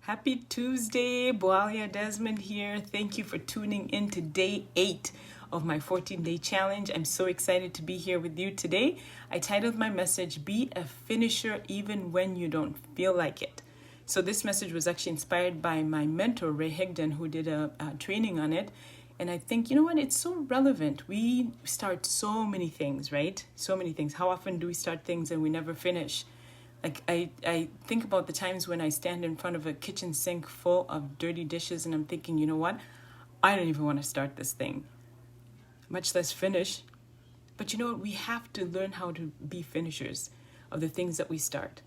Happy Tuesday, Boalia Desmond here. Thank you for tuning in to day 8 of my 14-day challenge. I'm so excited to be here with you today. I titled my message, Be a Finisher Even When You Don't Feel Like It. So this message was actually inspired by my mentor, Ray Higdon, who did a training on it. And I think, you know what, it's so relevant. We start so many things, right? So many things. How often do we start things and we never finish? Like I think about the times when I stand in front of a kitchen sink full of dirty dishes and I'm thinking, you know what? I don't even want to start this thing, much less finish. But you know what? We have to learn how to be finishers of the things that we start,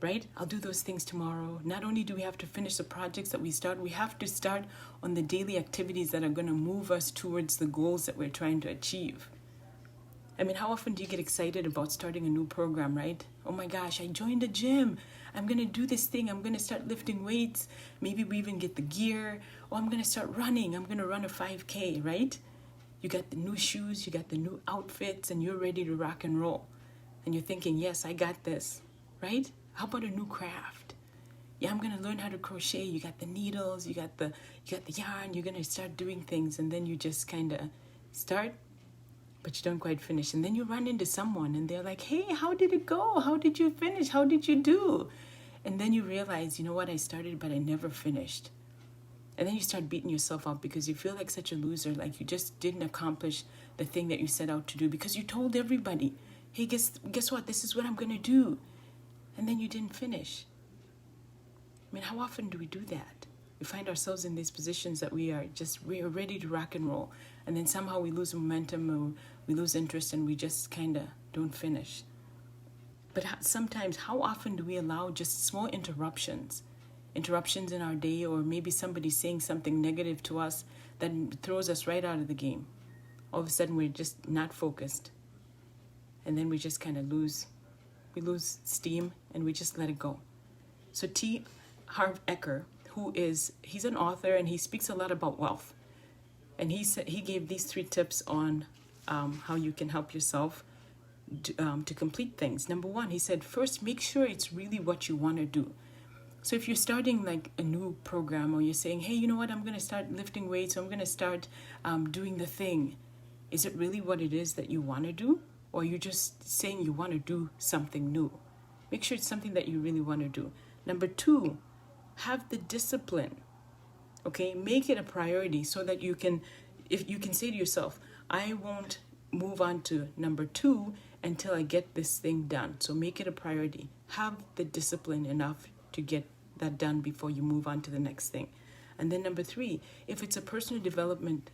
right? I'll do those things tomorrow. Not only do we have to finish the projects that we start, we have to start on the daily activities that are going to move us towards the goals that we're trying to achieve. I mean, how often do you get excited about starting a new program, right? Oh my gosh, I joined a gym. I'm going to do this thing. I'm going to start lifting weights. Maybe we even get the gear. Oh, I'm going to start running. I'm going to run a 5K, right? You got the new shoes, you got the new outfits, and you're ready to rock and roll. And you're thinking, yes, I got this, right? How about a new craft? Yeah, I'm going to learn how to crochet. You got the needles, you got the yarn. You're going to start doing things, and then you just kind of start, but you don't quite finish. And then you run into someone and they're like, hey, how did it go? How did you finish? How did you do? And then you realize, you know what, I started, but I never finished. And then you start beating yourself up because you feel like such a loser, like you just didn't accomplish the thing that you set out to do because you told everybody, hey, guess what? This is what I'm going to do. And then you didn't finish. I mean, how often do we do that? We find ourselves in these positions that we are ready to rock and roll. And then somehow we lose momentum or we lose interest and we just kind of don't finish. But sometimes, how often do we allow just small interruptions in our day, or maybe somebody saying something negative to us that throws us right out of the game? All of a sudden, we're just not focused. And then we just kind of lose steam and we just let it go. So T. Harv Eker, he's an author and he speaks a lot about wealth. And he gave these 3 tips on how you can help yourself to complete things. Number 1, he said, first, make sure it's really what you want to do. So if you're starting like a new program, or you're saying, hey, you know what, I'm going to start lifting weights, or I'm going to start doing the thing. Is it really what it is that you want to do? Or are you just saying you want to do something new? Make sure it's something that you really want to do. Number 2, have the discipline. Okay, make it a priority so that you can say to yourself, I won't move on to number 2 until I get this thing done. So make it a priority. Have the discipline enough to get that done before you move on to the next thing. And then number 3, if it's a personal development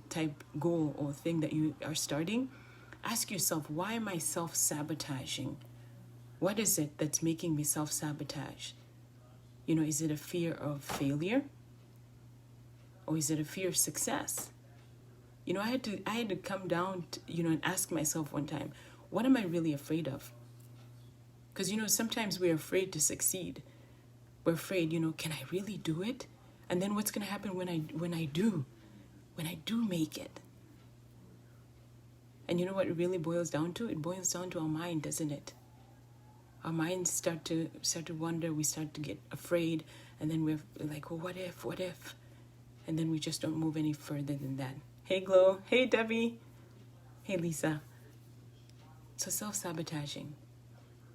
type goal or thing that you are starting, ask yourself, why am I self-sabotaging? What is it that's making me self-sabotage? You know, is it a fear of failure? Or is it a fear of success? You know, I had to come down to, and ask myself one time, what am I really afraid of? Because, sometimes we're afraid to succeed. We're afraid, can I really do it? And then what's going to happen when I do make it? And you know what it really boils down to? It boils down to our mind, doesn't it? Our minds start to wonder, we start to get afraid, and then we're like, well, what if? And then we just don't move any further than that. Hey, Glow. Hey, Debbie. Hey, Lisa. So self-sabotaging.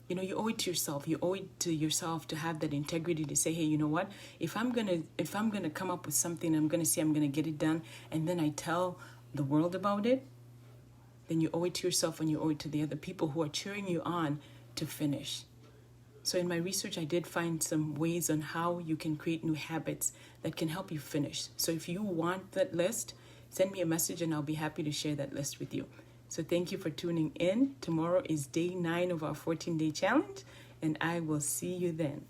You owe it to yourself. You owe it to yourself to have that integrity to say, hey, you know what? If I'm gonna come up with something, I'm gonna say I'm gonna get it done, and then I tell the world about it, then you owe it to yourself and you owe it to the other people who are cheering you on to finish. So in my research, I did find some ways on how you can create new habits that can help you finish. So if you want that list, send me a message and I'll be happy to share that list with you. So thank you for tuning in. Tomorrow is day 9 of our 14-day challenge, and I will see you then.